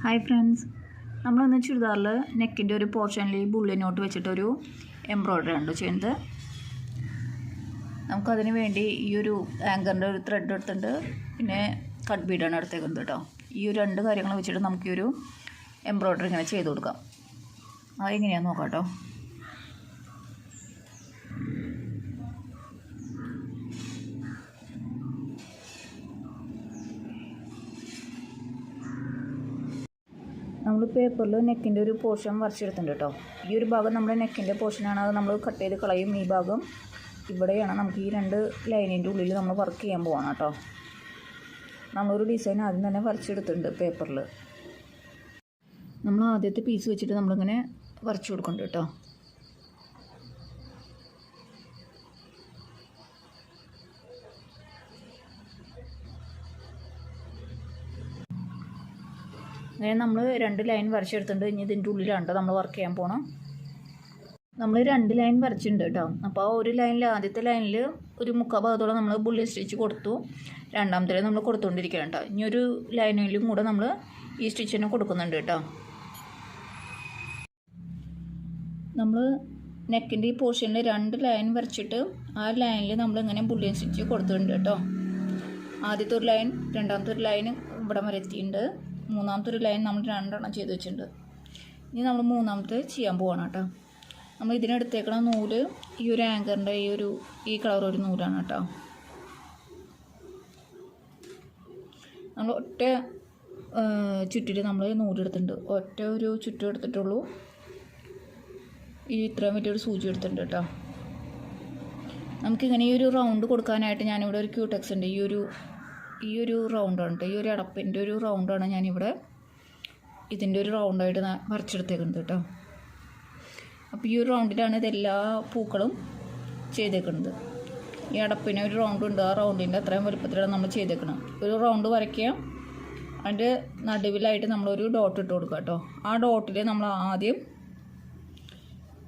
Hi friends, നമ്മളൊന്ന് ചുരിദാറിൽ നെക്കിൻ്റെ ഒരു പോർഷനിൽ ഈ ബുള്ളിനോട്ട് വെച്ചിട്ടൊരു എംബ്രോയ്ഡറി ഉണ്ട് ചെയ്യുന്നത്. നമുക്കതിന് വേണ്ടി ഈ ഒരു ആങ്കറിൻ്റെ ഒരു ത്രെഡ് എടുത്തിട്ടുണ്ട്, പിന്നെ കട്ട് ബീഡാണ് എടുത്തേക്കുന്നത് കേട്ടോ. ഈ ഒരു രണ്ട് കാര്യങ്ങൾ വെച്ചിട്ട് നമുക്ക് ഈ ഒരു എംബ്രോയ്ഡറി ഇങ്ങനെ ചെയ്ത് കൊടുക്കാം. അതെങ്ങനെയാണെന്ന് നോക്കാം കേട്ടോ. നമ്മൾ പേപ്പറിൽ നെക്കിൻ്റെ ഒരു പോർഷൻ വരച്ചെടുത്തിട്ടുണ്ട് കേട്ടോ. ഈ ഒരു ഭാഗം നമ്മുടെ നെക്കിൻ്റെ പോർഷനാണ്, അത് നമ്മൾ കട്ട് ചെയ്ത് കളയും. ഈ ഭാഗം ഇവിടെയാണ് നമുക്ക് ഈ രണ്ട് ലൈനിൻ്റെ ഉള്ളിൽ നമ്മൾ വർക്ക് ചെയ്യാൻ പോകണം കേട്ടോ. നമ്മളൊരു ഡിസൈൻ ആദ്യം തന്നെ വരച്ചെടുത്തിട്ടുണ്ട് പേപ്പറിൽ. നമ്മൾ ആദ്യത്തെ പീസ് വെച്ചിട്ട് നമ്മളിങ്ങനെ വരച്ചു കൊടുക്കുന്നുണ്ട് കേട്ടോ. അങ്ങനെ നമ്മൾ രണ്ട് ലൈൻ വരച്ചെടുത്തിട്ടുണ്ട്. ഇനി ഇതിൻ്റെ ഉള്ളിലാണ് നമ്മൾ വർക്ക് ചെയ്യാൻ പോകണം. നമ്മൾ രണ്ട് ലൈൻ വരച്ചിട്ടുണ്ട് കേട്ടോ. അപ്പോൾ ആ ഒരു ലൈനിൽ ആദ്യത്തെ ലൈനിൽ ഒരു മുക്കാൽ ഭാഗത്തോളം നമ്മൾ ബുള്ളി സ്റ്റിച്ച് കൊടുത്തു. രണ്ടാമത്തെ നമ്മൾ കൊടുത്തുകൊണ്ടിരിക്കണം കേട്ടോ. ഇനി ഒരു ലൈനിലും കൂടെ നമ്മൾ ഈ സ്റ്റിച്ചിനെ കൊടുക്കുന്നുണ്ട് കേട്ടോ. നമ്മൾ നെക്കിൻ്റെ ഈ പോർഷനിൽ രണ്ട് ലൈൻ വരച്ചിട്ട് ആ ലൈനിൽ നമ്മൾ ഇങ്ങനെ ബുള്ളി സ്റ്റിച്ച് കൊടുത്തിട്ടുണ്ട് കേട്ടോ. ആദ്യത്തെ ഒരു ലൈൻ, രണ്ടാമത്തെ ഒരു ലൈൻ ഇവിടെ വരെ എത്തിയിട്ടുണ്ട്. മൂന്നാമത്തെ ഒരു ലൈൻ നമ്മൾ രണ്ടെണ്ണം ചെയ്ത് വെച്ചിട്ടുണ്ട്. ഇനി നമ്മൾ മൂന്നാമത്തെ ചെയ്യാൻ പോവാണ് കേട്ടോ. നമ്മൾ ഇതിനെടുത്തേക്കണ നൂല് ഈ ഒരു ആങ്കറിൻ്റെ ഈ കളർ ഒരു നൂലാണ് കേട്ടോ. നമ്മൾ ഒറ്റ ചുറ്റിൽ നമ്മൾ നൂലെടുത്തിട്ടുണ്ട്. ഒറ്റ ഒരു ചുറ്റും എടുത്തിട്ടുള്ളൂ. ഈ ഇത്രയും വലിയൊരു സൂചി എടുത്തിട്ടുണ്ട് കേട്ടോ. നമുക്കിങ്ങനെ ഈ ഒരു റൗണ്ട് കൊടുക്കാനായിട്ട് ഞാനിവിടെ ഒരു ക്യൂടെക്സ് ഉണ്ട്. ഈ ഒരു റൗണ്ടാണ് കേട്ടോ. ഈ ഒരു അടപ്പിൻ്റെ ഒരു റൗണ്ടാണ് ഞാനിവിടെ ഇതിൻ്റെ ഒരു റൗണ്ടായിട്ട് വരച്ചെടുത്തേക്കുന്നത് കേട്ടോ. അപ്പോൾ ഈ ഒരു റൗണ്ടിലാണ് ഇതെല്ലാ പൂക്കളും ചെയ്തേക്കുന്നത്. ഈ അടപ്പിന് ഒരു റൗണ്ടുണ്ട്. ആ റൗണ്ടിൻ്റെ അത്രയും വലുപ്പത്തിലാണ് നമ്മൾ ചെയ്തേക്കുന്നത്. ഒരു റൗണ്ട് വരയ്ക്കുക, അതിൻ്റെ നടുവിലായിട്ട് നമ്മളൊരു ഡോട്ട് ഇട്ട് കൊടുക്കുക കേട്ടോ. ആ ഡോട്ടിൽ നമ്മൾ ആദ്യം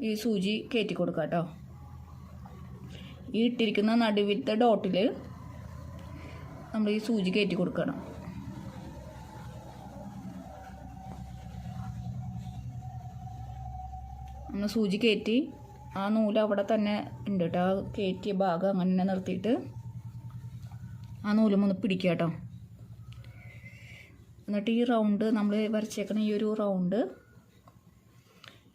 ഈ സൂചി കയറ്റി കൊടുക്കുക കേട്ടോ. ഈ ഇട്ടിരിക്കുന്ന നടുവിലത്തെ ഡോട്ടിൽ നമ്മൾ ഈ സൂചി കയറ്റി കൊടുക്കണം. നമ്മൾ സൂചി കയറ്റി ആ നൂല് അവിടെ തന്നെ ഉണ്ട് കേട്ടോ. ആ കയറ്റിയ ഭാഗം അങ്ങനെ തന്നെ നിർത്തിയിട്ട് ആ നൂലും ഒന്ന് പിടിക്കുക കേട്ടോ. എന്നിട്ട് ഈ റൗണ്ട് നമ്മൾ വരച്ചേക്കണ ഈ ഒരു റൗണ്ട്,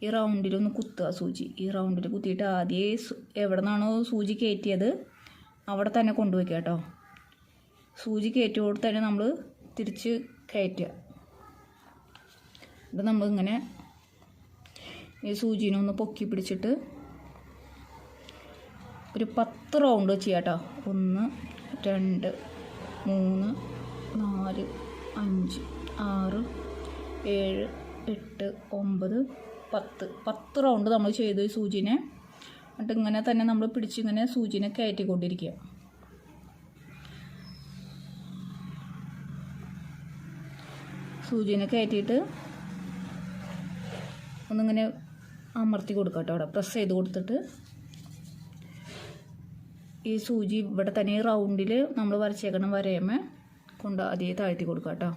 ഈ റൗണ്ടിലൊന്ന് കുത്തുക സൂചി. ഈ റൗണ്ടിൽ കുത്തിയിട്ട് ആദ്യം എവിടെ നിന്നാണോ സൂചി കയറ്റിയത് അവിടെ തന്നെ കൊണ്ടുവയ്ക്കുക കേട്ടോ. സൂചി കയറ്റിയോട് തന്നെ നമ്മൾ തിരിച്ച് കയറ്റുക. ഇത് നമ്മളിങ്ങനെ ഈ സൂചിനെ ഒന്ന് പൊക്കി പിടിച്ചിട്ട് ഒരു 10 റൗണ്ട് ചെയ്യാം കേട്ടോ. 1 2 3 4 5 6 7 8 9 10 റൗണ്ട് നമ്മൾ ചെയ്തു ഈ സൂചിനെ. എന്നിട്ട് ഇങ്ങനെ തന്നെ നമ്മൾ പിടിച്ചിങ്ങനെ സൂചിനെ കയറ്റിക്കൊണ്ടിരിക്കുക. സൂചിനെ കയറ്റിയിട്ട് ഒന്നിങ്ങനെ അമർത്തി കൊടുക്കുക കേട്ടോ. അവിടെ പ്രസ് ചെയ്ത് കൊടുത്തിട്ട് ഈ സൂചി ഇവിടെ തന്നെ ഈ റൗണ്ടിൽ നമ്മൾ വരച്ചേക്കണം വരയുമ്പോൾ കൊണ്ട് ആദ്യം താഴ്ത്തി കൊടുക്കുക കേട്ടോ.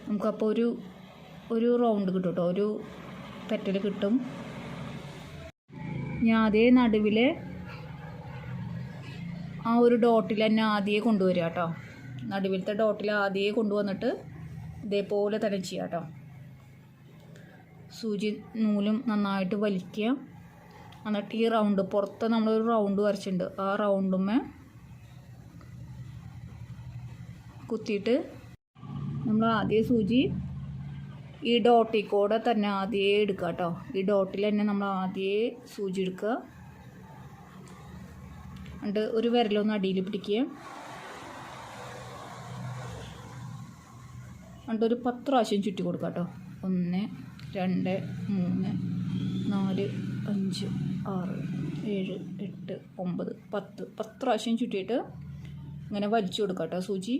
നമുക്കപ്പോൾ ഒരു റൗണ്ട് കിട്ടും കേട്ടോ. ഒരു പെറ്റൽ കിട്ടും. ഞാൻ അതേ നടുവിൽ ആ ഒരു ഡോട്ടിൽ തന്നെ ആദ്യമേ കൊണ്ടുവരിക കേട്ടോ. നടുവിലത്തെ ഡോട്ടിൽ ആദ്യമേ കൊണ്ടുവന്നിട്ട് ഇതേപോലെ തന്നെ ചെയ്യുക കേട്ടോ. സൂചി നൂലും നന്നായിട്ട് വലിക്കുക. എന്നിട്ട് ഈ റൗണ്ട് പുറത്ത് നമ്മളൊരു റൗണ്ട് വരച്ചിട്ടുണ്ട്. ആ റൗണ്ടുമ്മേ കുത്തിയിട്ട് നമ്മൾ ആദ്യം സൂചി ഈ ഡോട്ടിൽ കൂടെ തന്നെ ആദ്യമേ എടുക്കുക കേട്ടോ. ഈ ഡോട്ടിൽ തന്നെ നമ്മൾ ആദ്യമേ സൂചി എടുക്കുക. എന്നിട്ട് ഒരു വിരലൊന്ന് അടിയിൽ പിടിക്കുക. എന്നിട്ട് ഒരു 10 പ്രാവശ്യം ചുറ്റി കൊടുക്കുക കേട്ടോ. 1 2 3 4 5 6 7 8 9 10 പ്രാവശ്യം ചുറ്റിയിട്ട് ഇങ്ങനെ വലിച്ചു കൊടുക്കുക കേട്ടോ സൂചി.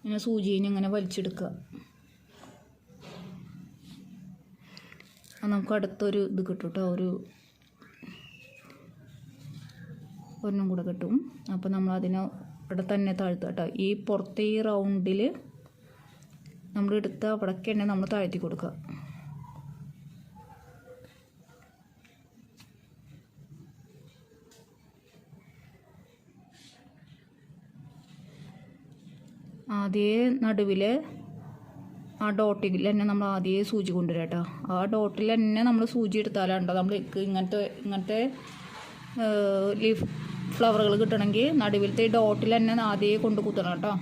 ഇങ്ങനെ സൂചീനെ ഇങ്ങനെ വലിച്ചെടുക്കുക. നമുക്ക് അടുത്തൊരു ഇത് കിട്ടും കേട്ടോ. ഒരെണ്ണം കൂടെ കിട്ടും. അപ്പോൾ നമ്മളതിനെ ഇവിടെ തന്നെ താഴ്ത്തുക കേട്ടോ. ഈ പുറത്തെ ഈ റൗണ്ടിൽ നമ്മൾ എടുത്ത അവിടേക്ക് തന്നെ നമ്മൾ താഴ്ത്തി കൊടുക്കുക. ആദ്യമേ നടുവിൽ ആ ഡോട്ടിൽ തന്നെ നമ്മൾ ആദ്യമേ സൂചി കൊണ്ടുവരാം കേട്ടോ. ആ ഡോട്ടിൽ തന്നെ നമ്മൾ സൂചി എടുത്താലാണ്ടോ നമ്മൾ ഇങ്ങനത്തെ ലീഫ് ഫ്ലവറുകൾ കിട്ടണമെങ്കിൽ നടുവിലത്തെ ഡോട്ടിൽ തന്നെ ആദ്യമേ കൊണ്ട് കുത്തണം കേട്ടോ.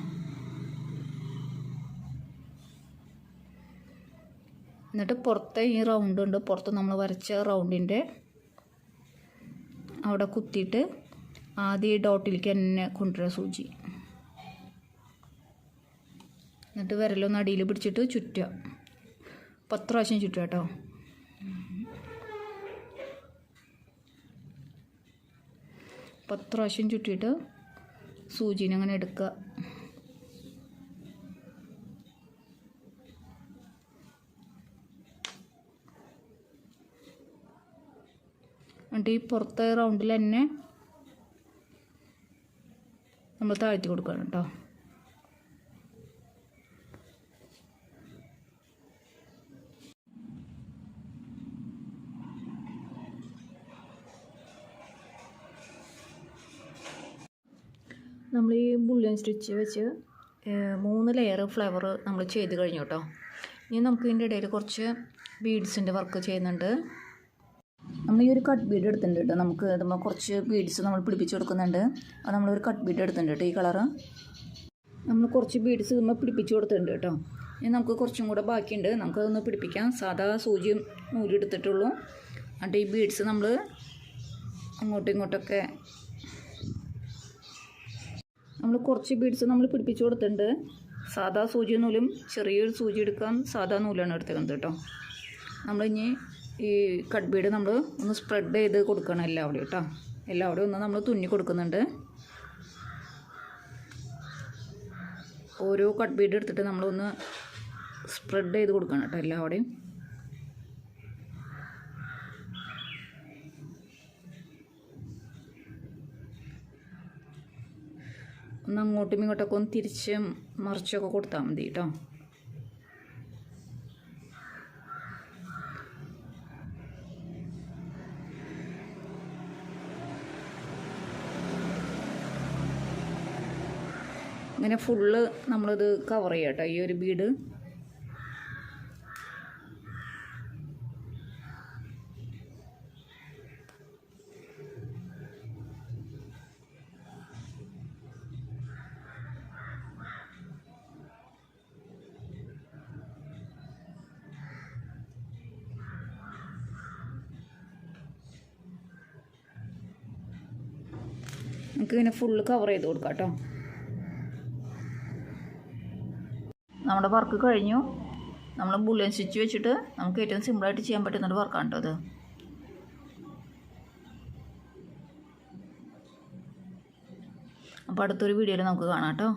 എന്നിട്ട് പുറത്തെ ഈ റൗണ്ട് ഉണ്ട്, പുറത്ത് നമ്മൾ വരച്ച റൗണ്ടിൻ്റെ അവിടെ കുത്തിയിട്ട് ആദ്യം ഈ ഡോട്ടിലേക്ക് തന്നെ കൊണ്ടുവരാം സൂചി. എന്നിട്ട് വിരലൊന്ന് അടിയിൽ പിടിച്ചിട്ട് ചുറ്റുക. 10 പ്രാവശ്യം ചുറ്റുക കേട്ടോ. പ്രാവശ്യം ചുറ്റിയിട്ട് സൂചിനെ അങ്ങനെ എടുക്കുക. എന്നിട്ട് ഈ പുറത്തെ റൗണ്ടിൽ തന്നെ നമ്മൾ താഴ്ത്തി കൊടുക്കണം കേട്ടോ. നമ്മൾ ഈ ബുള്ളിയൻ സ്റ്റിച്ച് വെച്ച് 3 ലെയർ ഫ്ലവർ നമ്മൾ ചെയ്ത് കഴിഞ്ഞു കേട്ടോ. ഇനി നമുക്ക് ഇതിൻ്റെ ഇടയിൽ കുറച്ച് ബീഡ്സിൻ്റെ വർക്ക് ചെയ്യുന്നുണ്ട്. നമ്മൾ ഈ ഒരു കട്ട് ബീഡ് എടുത്തിട്ടുണ്ട് കേട്ടോ. നമുക്ക് നമ്മൾ കുറച്ച് ബീഡ്സ് നമ്മൾ പിടിപ്പിച്ച് കൊടുക്കുന്നുണ്ട്. അത് നമ്മളൊരു കട്ട് ബീഡ് എടുത്തിട്ടുണ്ട് കേട്ടോ. ഈ കളറ് നമ്മൾ കുറച്ച് ബീഡ്സ് നമ്മൾ പിടിപ്പിച്ച് കൊടുത്തിട്ടുണ്ട് കേട്ടോ. ഇനി നമുക്ക് കുറച്ചും കൂടെ ബാക്കിയുണ്ട്. നമുക്കതൊന്ന് പിടിപ്പിക്കാം. സാധാ സൂചിയും നൂലെടുത്തിട്ടുള്ളൂ. എന്നിട്ട് ഈ ബീഡ്സ് നമ്മൾ അങ്ങോട്ടും ഇങ്ങോട്ടൊക്കെ നമ്മൾ കുറച്ച് ബീഡ്സ് നമ്മൾ പിടിപ്പിച്ച് കൊടുത്തിട്ടുണ്ട്. സാധാ സൂചി നൂലും ചെറിയൊരു സൂചി എടുക്കാൻ സാധാ നൂലാണ് എടുത്തേക്കുന്നത് കേട്ടോ. നമ്മളിനി ഈ കട്ട് ബീഡ് നമ്മൾ ഒന്ന് സ്പ്രെഡ് ചെയ്ത് കൊടുക്കണം എല്ലാവിടെയും കേട്ടോ. എല്ലാവിടെയും ഒന്ന് നമ്മൾ തുന്നി കൊടുക്കുന്നുണ്ട്. ഓരോ കട്ട് ബീഡ് എടുത്തിട്ട് നമ്മളൊന്ന് സ്പ്രെഡ് ചെയ്ത് കൊടുക്കണം കേട്ടോ എല്ലാവിടെയും. ഒന്ന് അങ്ങോട്ടും ഇങ്ങോട്ടൊക്കെ ഒന്ന് തിരിച്ച് മറിച്ചൊക്കെ കൊടുത്താൽ മതി കേട്ടോ. ഇങ്ങനെ ഫുള്ള് നമ്മളിത് കവർ ചെയ്യാം കേട്ടോ ഈ ഒരു ബീഡ്. നമുക്കിങ്ങനെ ഫുള്ള് കവർ ചെയ്ത് കൊടുക്കാം കേട്ടോ. നമ്മുടെ വർക്ക് കഴിഞ്ഞു. നമ്മൾ ബുള്ളിയൻ സ്റ്റിച്ച് വെച്ചിട്ട് നമുക്ക് ഏറ്റവും സിമ്പിളായിട്ട് ചെയ്യാൻ പറ്റുന്നൊരു വർക്കാണ് കേട്ടോ അത്. അപ്പോൾ അടുത്തൊരു വീഡിയോയിൽ നമുക്ക് കാണാം കേട്ടോ.